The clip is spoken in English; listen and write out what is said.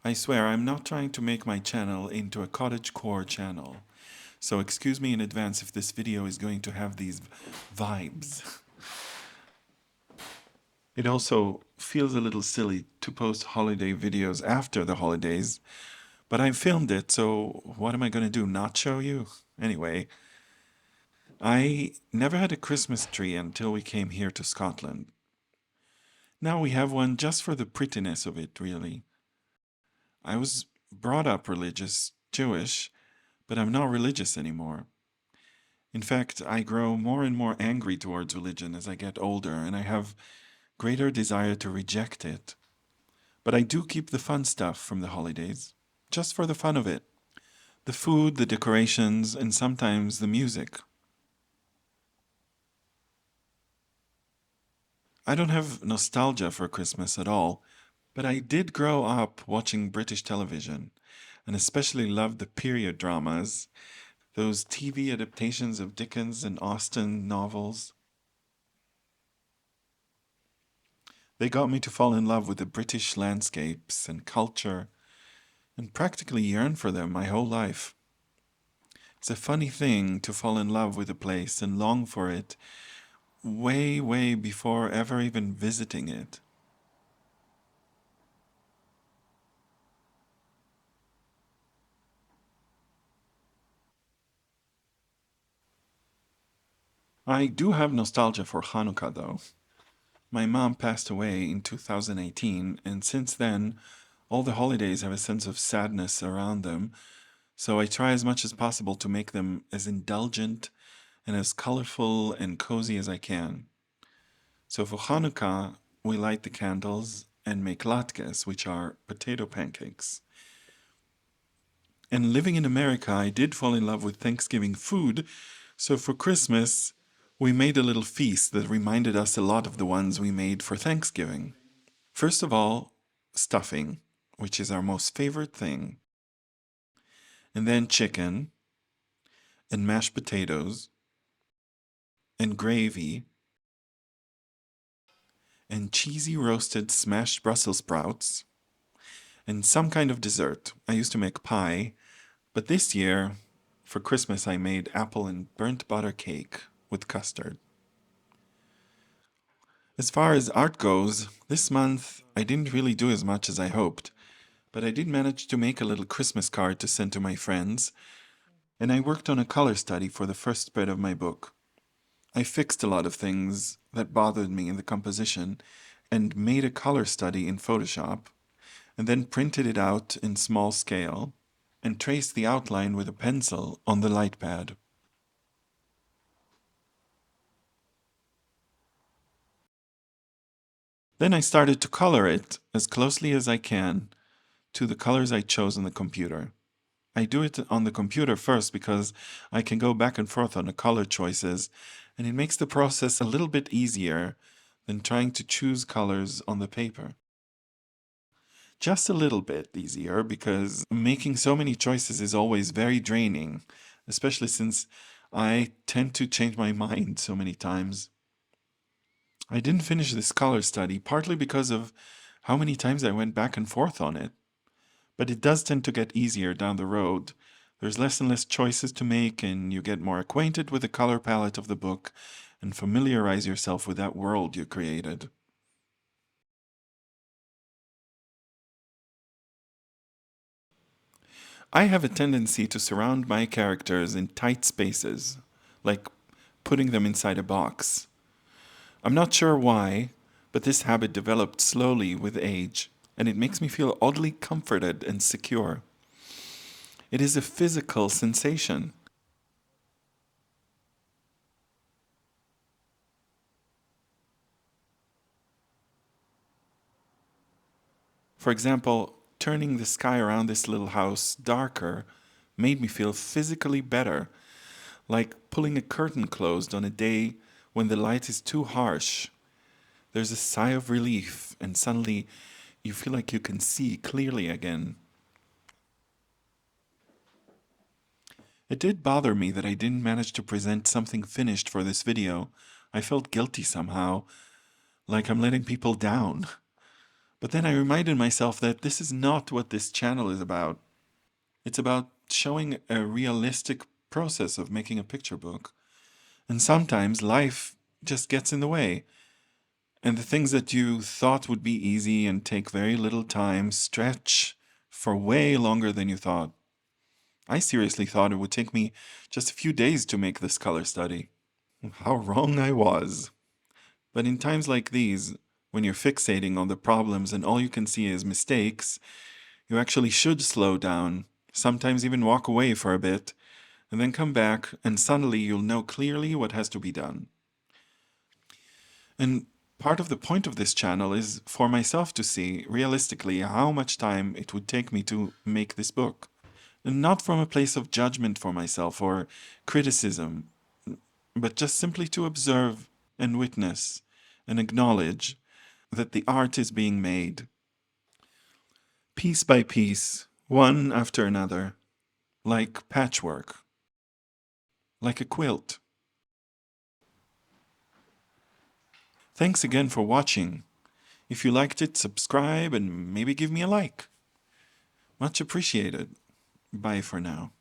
I swear I'm not trying to make my channel into a cottagecore channel, so excuse me in advance if this video is going to have these vibes. It also feels a little silly to post holiday videos after the holidays, but I filmed it, so what am I going to do, not show you? Anyway, I never had a Christmas tree until we came here to Scotland. Now we have one just for the prettiness of it, really. I was brought up religious, Jewish, but I'm not religious anymore. In fact, I grow more and more angry towards religion as I get older, and I have greater desire to reject it. But I do keep the fun stuff from the holidays, just for the fun of it. The food, the decorations, and sometimes the music. I don't have nostalgia for Christmas at all, but I did grow up watching British television, and especially loved the period dramas, those TV adaptations of Dickens and Austen novels. They got me to fall in love with the British landscapes and culture, and practically yearn for them my whole life. It's a funny thing to fall in love with a place and long for it way, way before ever even visiting it. I do have nostalgia for Hanukkah though. My mom passed away in 2018, and since then, all the holidays have a sense of sadness around them, so I try as much as possible to make them as indulgent and as colorful and cozy as I can. So for Hanukkah, we light the candles and make latkes, which are potato pancakes. And living in America, I did fall in love with Thanksgiving food, so for Christmas, we made a little feast that reminded us a lot of the ones we made for Thanksgiving. First of all, stuffing, which is our most favorite thing, and then chicken, and mashed potatoes, and gravy, and cheesy roasted smashed Brussels sprouts, and some kind of dessert. I used to make pie, but this year, for Christmas, I made apple and burnt butter cake with custard. As far as art goes, this month I didn't really do as much as I hoped, but I did manage to make a little Christmas card to send to my friends, and I worked on a color study for the first spread of my book. I fixed a lot of things that bothered me in the composition and made a color study in Photoshop, and then printed it out in small scale and traced the outline with a pencil on the light pad. Then I started to color it as closely as I can to the colors I chose on the computer. I do it on the computer first because I can go back and forth on the color choices, and it makes the process a little bit easier than trying to choose colors on the paper. Just a little bit easier because making so many choices is always very draining, especially since I tend to change my mind so many times. I didn't finish this color study partly because of how many times I went back and forth on it. But it does tend to get easier down the road. There's less and less choices to make, and you get more acquainted with the color palette of the book and familiarize yourself with that world you created. I have a tendency to surround my characters in tight spaces, like putting them inside a box. I'm not sure why, but this habit developed slowly with age, and it makes me feel oddly comforted and secure. It is a physical sensation. For example, turning the sky around this little house darker made me feel physically better, like pulling a curtain closed on a day when the light is too harsh. There's a sigh of relief, and suddenly you feel like you can see clearly again. It did bother me that I didn't manage to present something finished for this video. I felt guilty somehow, like I'm letting people down. But then I reminded myself that this is not what this channel is about. It's about showing a realistic process of making a picture book. And sometimes life just gets in the way. And the things that you thought would be easy and take very little time stretch for way longer than you thought. I seriously thought it would take me just a few days to make this color study. How wrong I was. But in times like these, when you're fixating on the problems and all you can see is mistakes, you actually should slow down, sometimes even walk away for a bit, and then come back, and suddenly you'll know clearly what has to be done. And part of the point of this channel is for myself to see realistically how much time it would take me to make this book. And not from a place of judgment for myself or criticism, but just simply to observe and witness and acknowledge that the art is being made. Piece by piece, one after another, like patchwork, like a quilt. Thanks again for watching. If you liked it, subscribe and maybe give me a like. Much appreciated. Bye for now.